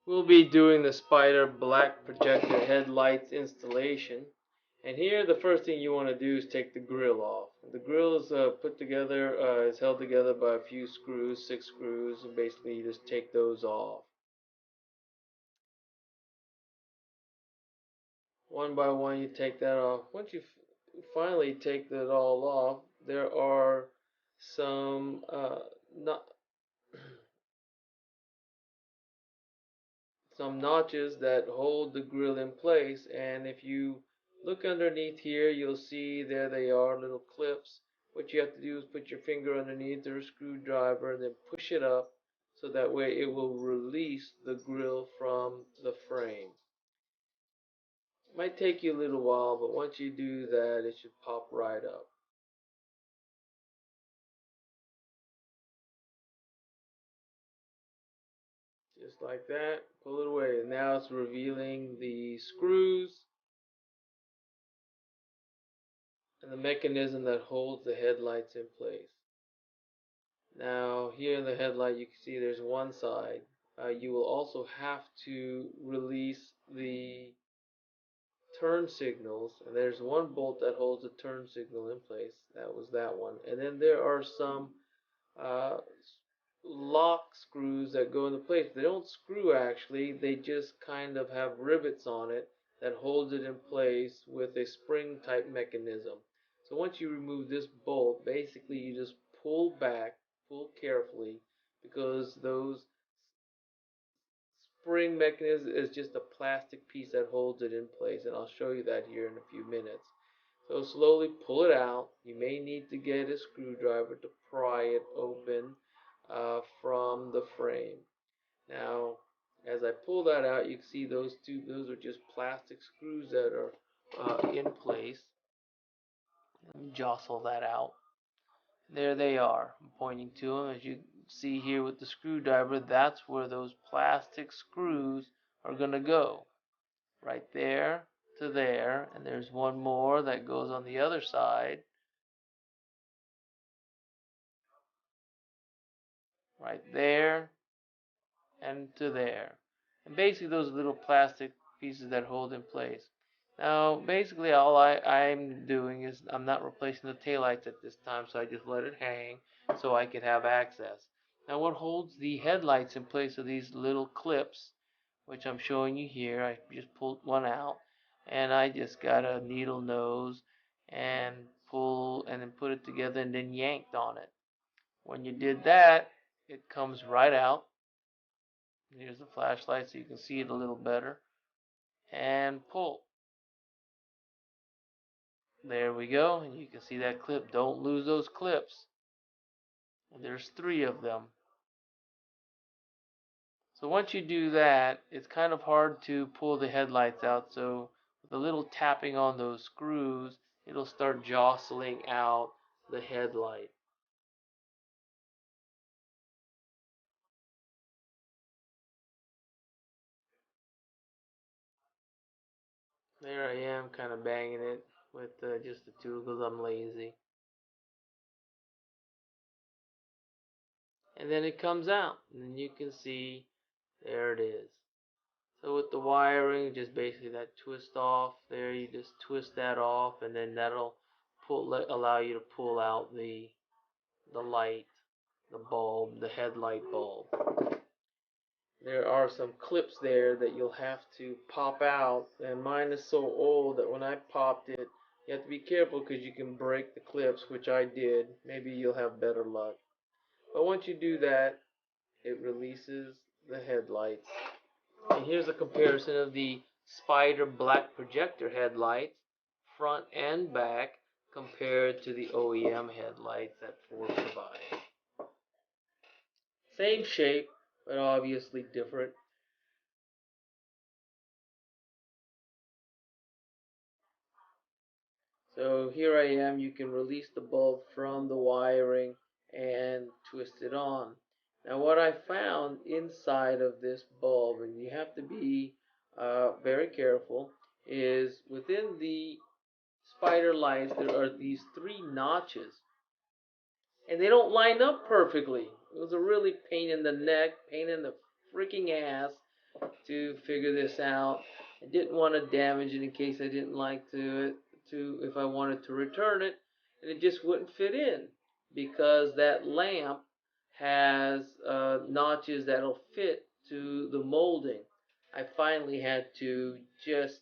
We'll be doing the Spyder Black Projector Headlights installation. And here the first thing you want to do is take the grill off. The grill is put together, is held together by a few screws, 6 screws, and basically you just take those off. One by one you take that off. Once you finally take that all off, there are some not some notches that hold the grill in place, and if you look underneath here you'll see there they are, little clips. What you have to do is put your finger underneath or a screwdriver and then push it up so that way it will release the grill from the frame. It might take you a little while, but once you do that it should pop right up. Just like that, pull it away. And now it's revealing the screws and the mechanism that holds the headlights in place. Now here in the headlight you can see there's one side. You will also have to release the turn signals, and there's one bolt that holds the turn signal in place. That was that one. And then there are some uh, lock screws that go into place. They don't screw actually, they just kind of have rivets on it that holds it in place with a spring type mechanism. So once you remove this bolt, basically you just pull back, pull carefully, because those spring mechanism is just a plastic piece that holds it in place, and I'll show you that here in a few minutes. So slowly pull it out. You may need to get a screwdriver to pry it open from the frame. Now, as I pull that out, you can see those are just plastic screws that are in place. Let me jostle that out. There they are. I'm pointing to them. As you see here with the screwdriver, that's where those plastic screws are going to go. Right there to there. And there's one more that goes on the other side. Right there and to there. And basically those little plastic pieces that hold in place. Now basically all I'm doing is I'm not replacing the taillights at this time, so I just let it hang so I could have access. Now what holds the headlights in place are these little clips, which I'm showing you here. I just pulled one out and I just got a needle nose and pull and then put it together and then yanked on it. When you did that, it comes right out. Here's the flashlight so you can see it a little better. And pull. There we go. And you can see that clip. Don't lose those clips. And there's 3 of them. So once you do that, it's kind of hard to pull the headlights out. So with a little tapping on those screws, it'll start jostling out the headlight. There I am, kind of banging it with just the tool because I'm lazy. And then it comes out, and then you can see there it is. So with the wiring, just basically that twist off there, you just twist that off, and then that'll allow you to pull out the light, the bulb, the headlight bulb. There are some clips there that you'll have to pop out, and mine is so old that when I popped it, you have to be careful because you can break the clips, which I did. Maybe you'll have better luck. But once you do that, it releases the headlights. And here's a comparison of the Spyder Black Projector Headlights, front and back, compared to the OEM headlights that Ford provides. Same shape, but obviously different. So here I am, you can release the bulb from the wiring and twist it on. Now what I found inside of this bulb, and you have to be very careful, is within the Spyder lights there are these 3 notches, and they don't line up perfectly. It was a really pain in the neck, pain in the freaking ass to figure this out. I didn't want to damage it in case I didn't like to if I wanted to return it, and it just wouldn't fit in because that lamp has notches that'll fit to the molding. I finally had to just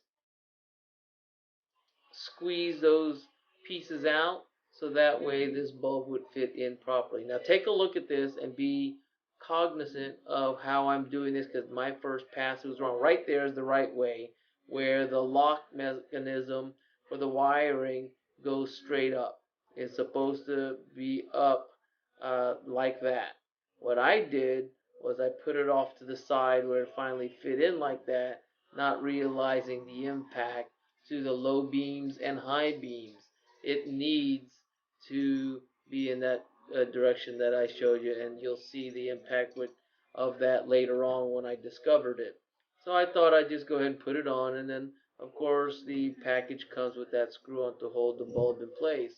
squeeze those pieces out so that way this bulb would fit in properly. Now take a look at this and be cognizant of how I'm doing this, because my first pass was wrong. Right there is the right way, where the lock mechanism for the wiring goes straight up. It's supposed to be up like that. What I did was I put it off to the side where it finally fit in like that, not realizing the impact to the low beams and high beams. It needs to be in that direction that I showed you, and you'll see the impact of that later on when I discovered it. So I thought I'd just go ahead and put it on, and then of course the package comes with that screw on to hold the bulb in place.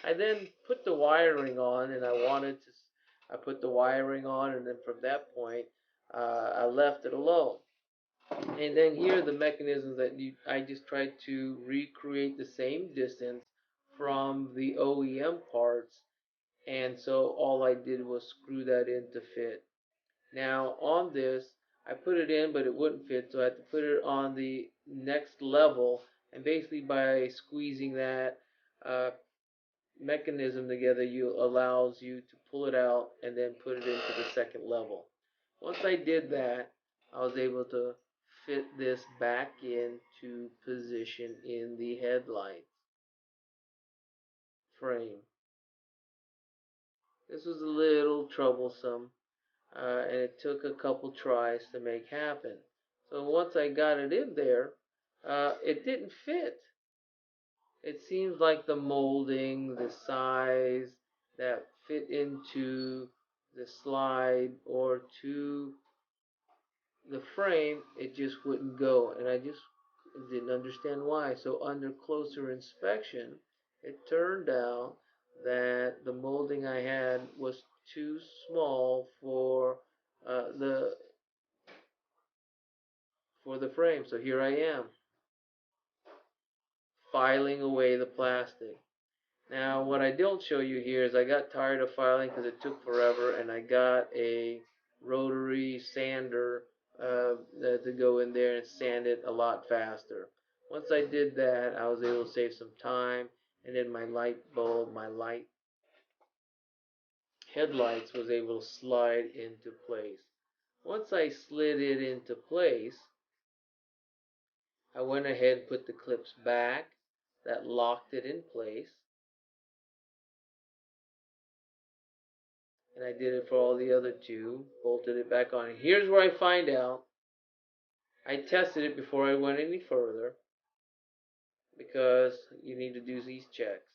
I then put the wiring on, and I put the wiring on, and then from that point I left it alone. And then here are the mechanisms that I just tried to recreate the same distance from the OEM parts, and so all I did was screw that in to fit. Now on this, I put it in, but it wouldn't fit, so I had to put it on the next level, and basically by squeezing that mechanism together, allows you to pull it out and then put it into the second level. Once I did that, I was able to fit this back into position in the headlight frame. This was a little troublesome, and it took a couple tries to make happen. So once I got it in there, it didn't fit. It seems like the molding, the size that fit into the slide or to the frame, it just wouldn't go, and I just didn't understand why. So under closer inspection, it turned out that the molding I had was too small uh, the for the frame. So here I am, filing away the plastic. Now, what I don't show you here is I got tired of filing because it took forever, and I got a rotary sander to go in there and sand it a lot faster. Once I did that, I was able to save some time, and then my light bulb, my light headlights was able to slide into place. Once I slid it into place, I went ahead and put the clips back that locked it in place. And I did it for all the other two, bolted it back on. Here's where I find out I tested it before I went any further, because you need to do these checks.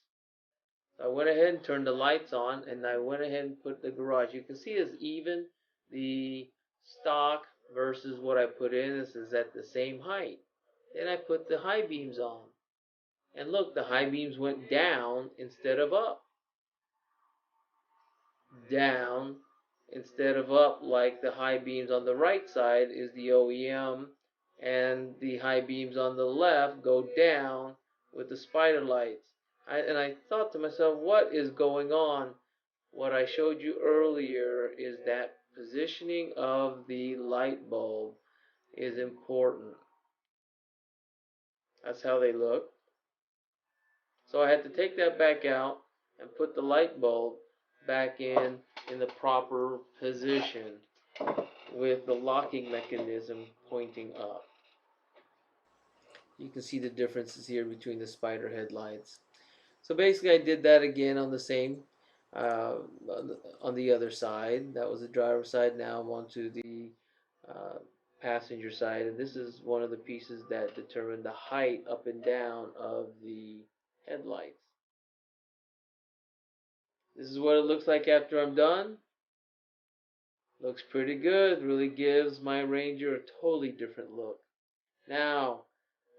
So I went ahead and turned the lights on, and I went ahead and put the garage. You can see it's even. The stock versus what I put in is at the same height. Then I put the high beams on, and look, the high beams went down instead of up. Down instead of up, like the high beams on the right side is the OEM, and the high beams on the left go down with the Spyder lights. And I thought to myself, what is going on? What I showed you earlier is that positioning of the light bulb is important. That's how they look. So I had to take that back out and put the light bulb back in the proper position with the locking mechanism pointing up. You can see the differences here between the Spyder headlights. So basically I did that again on the same, uh, on the other side. That was the driver's side. Now I'm onto the uh, passenger side, and this is one of the pieces that determine the height up and down of the headlights. This is what it looks like after I'm done. Looks pretty good. Really gives my Ranger a totally different look. Now,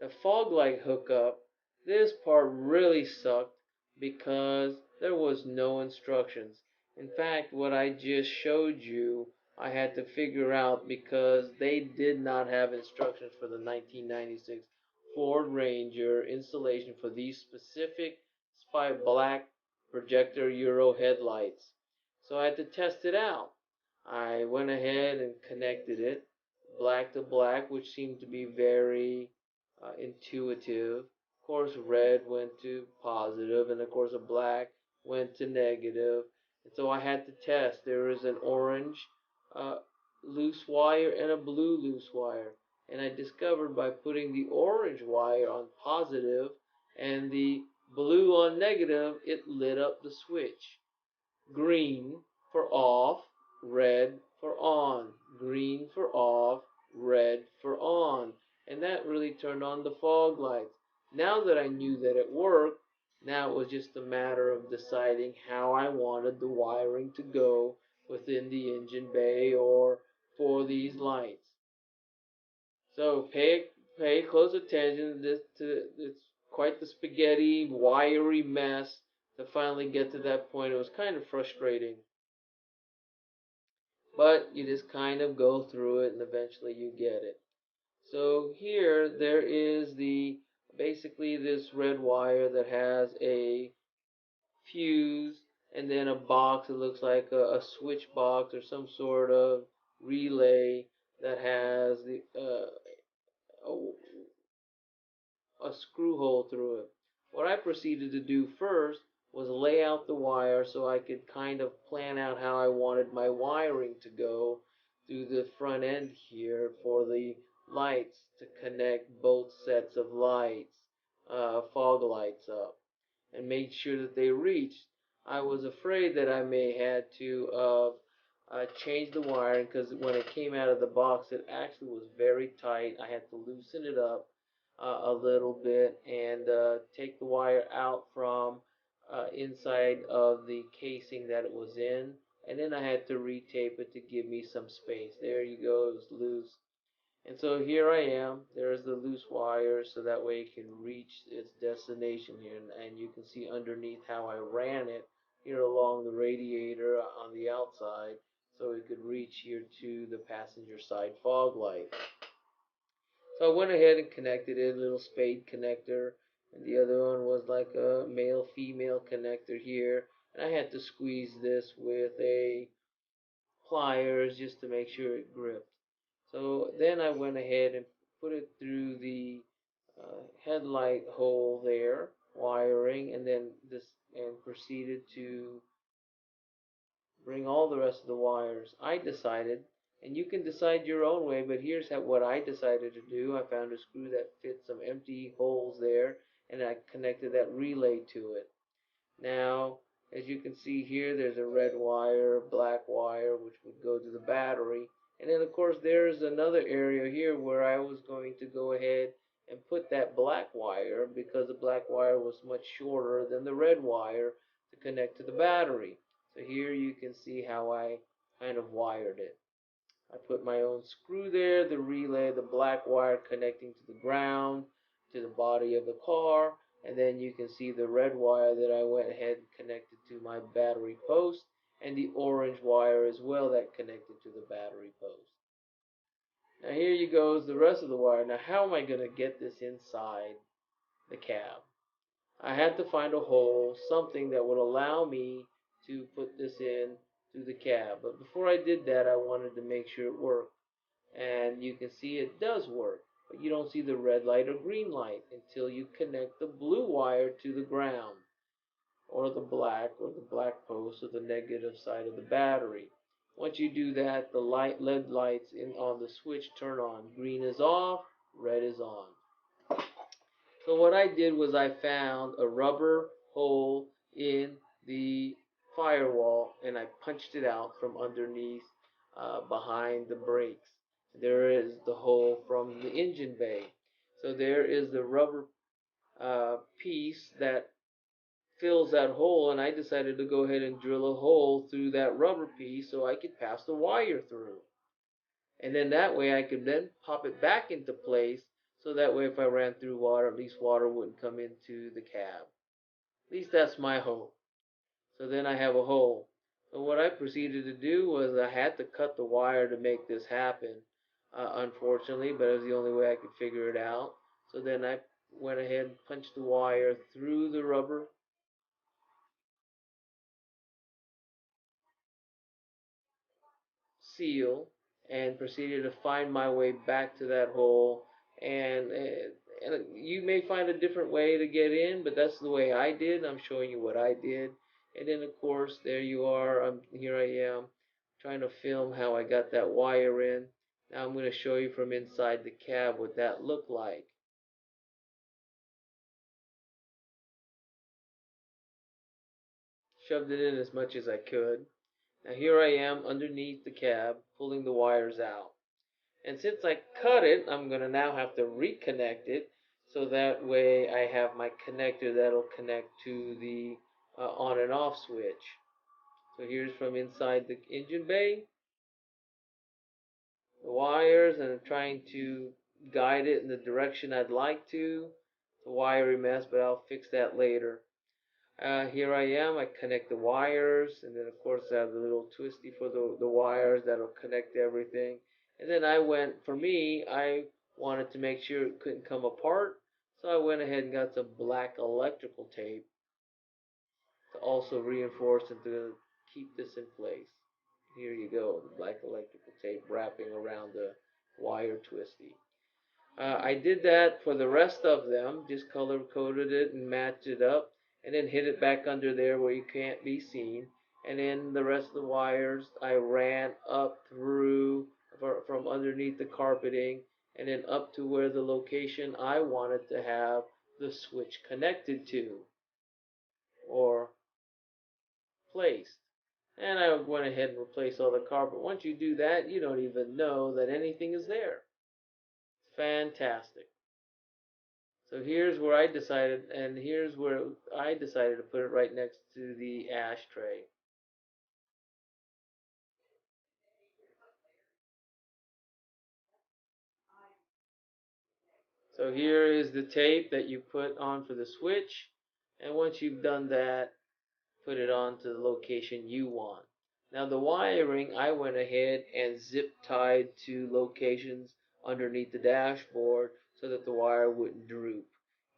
the fog light hookup, this part really sucked because there was no instructions. In fact, what I just showed you I had to figure out because they did not have instructions for the 1996 Ford Ranger installation for these specific Spyder Black Projector Euro headlights. So I had to test it out. I went ahead and connected it black to black, which seemed to be very intuitive. Of course, red went to positive, and of course, a black went to negative. And so I had to test. There is an orange uh, loose wire and a blue loose wire. And I discovered by putting the orange wire on positive and the blue on negative, it lit up the switch. Green for off, red for on. Green for off, red for on. And that really turned on the fog lights. Now that I knew that it worked, now it was just a matter of deciding how I wanted the wiring to go within the engine bay or for these lights. So pay close attention. It's quite the spaghetti, wiry mess to finally get to that point. It was kind of frustrating, but you just kind of go through it and eventually you get it. So here there is the basically this red wire that has a fuse and then a box that looks like a switch box or some sort of relay that has a screw hole through it. What I proceeded to do first was lay out the wire so I could kind of plan out how I wanted my wiring to go through the front end here for the lights to connect both sets of lights, fog lights up, and made sure that they reached. I was afraid that I may had to change the wiring because when it came out of the box, it actually was very tight. I had to loosen it up a little bit and take the wire out from inside of the casing that it was in, and then I had to retape it to give me some space. There you go, it was loose. And so here I am. There's the loose wire so that way it can reach its destination here. And you can see underneath how I ran it here along the radiator on the outside so it could reach here to the passenger side fog light. So I went ahead and connected it, a little spade connector. And the other one was like a male-female connector here. And I had to squeeze this with a pliers just to make sure it gripped. So then I went ahead and put it through the headlight hole there, wiring, and then this and proceeded to bring all the rest of the wires. I decided, and you can decide your own way, but here's what I decided to do. I found a screw that fit some empty holes there, and I connected that relay to it. Now, as you can see here, there's a red wire, black wire, which would go to the battery. And then, of course, there's another area here where I was going to go ahead and put that black wire because the black wire was much shorter than the red wire to connect to the battery. So here you can see how I kind of wired it. I put my own screw there, the relay, the black wire connecting to the ground, to the body of the car, and then you can see the red wire that I went ahead and connected to my battery post, and the orange wire as well that connected to the battery post. Now here you goes the rest of the wire. Now how am I going to get this inside the cab? I had to find a hole, something that would allow me to put this in through the cab. But before I did that, I wanted to make sure it worked. And you can see it does work, but you don't see the red light or green light until you connect the blue wire to the ground or the black post or the negative side of the battery. Once you do that, the LED lights on the switch turn on. Green is off, red is on. So what I did was I found a rubber hole in the firewall and I punched it out from underneath behind the brakes. There is the hole from the engine bay. So there is the rubber piece that fills that hole, and I decided to go ahead and drill a hole through that rubber piece so I could pass the wire through. And then that way I could then pop it back into place so that way if I ran through water, at least water wouldn't come into the cab. At least that's my hope. So then I have a hole. So what I proceeded to do was I had to cut the wire to make this happen, unfortunately, but it was the only way I could figure it out. So then I went ahead and punched the wire through the rubber seal and proceeded to find my way back to that hole. And you may find a different way to get in, but that's the way I did. I'm showing you what I did. And then, of course, there you are. Here I am trying to film how I got that wire in. Now I'm going to show you from inside the cab what that looked like. Shoved it in as much as I could. Now here I am underneath the cab pulling the wires out. And since I cut it, I'm going to now have to reconnect it. So that way I have my connector that'll connect to the on and off switch. So here's from inside the engine bay, the wires, and I'm trying to guide it in the direction I'd like to. It's a wiry mess, but I'll fix that later. Here I am. I connect the wires, and then of course I have the little twisty for the wires that'll connect everything. And then for me, I wanted to make sure it couldn't come apart, so I went ahead and got some black electrical tape to also reinforce and to keep this in place. Here you go, the black electrical tape wrapping around the wire twisty. I did that for the rest of them, just color coded it and matched it up, and then hid it back under there where you can't be seen. And then the rest of the wires I ran up through from underneath the carpeting and then up to where the location I wanted to have the switch connected to or placed. And I went ahead and replaced all the carpet. Once you do that, you don't even know that anything is there. It's fantastic. So here's where I decided to put it right next to the ashtray. So here is the tape that you put on for the switch. And once you've done that, put it on to the location you want. Now the wiring, I went ahead and zip tied to locations underneath the dashboard so that the wire wouldn't droop.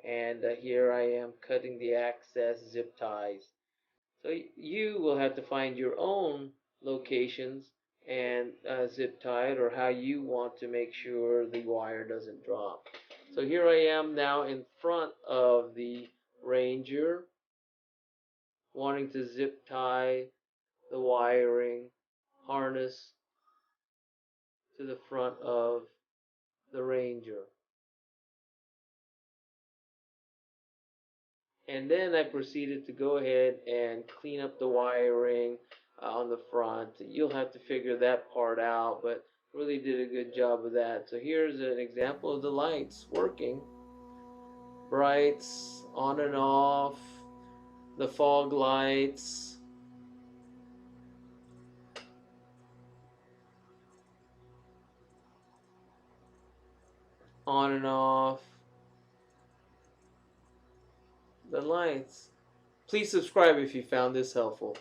And here I am cutting the access zip ties. So you will have to find your own locations and zip tie it or how you want to make sure the wire doesn't drop. So here I am now in front of the Ranger wanting to zip tie the wiring harness to the front of the Ranger. And then I proceeded to go ahead and clean up the wiring on the front. You'll have to figure that part out, but really did a good job of that. So here's an example of the lights working. Brights on and off, the fog lights, on and off, the lights. Please subscribe if you found this helpful.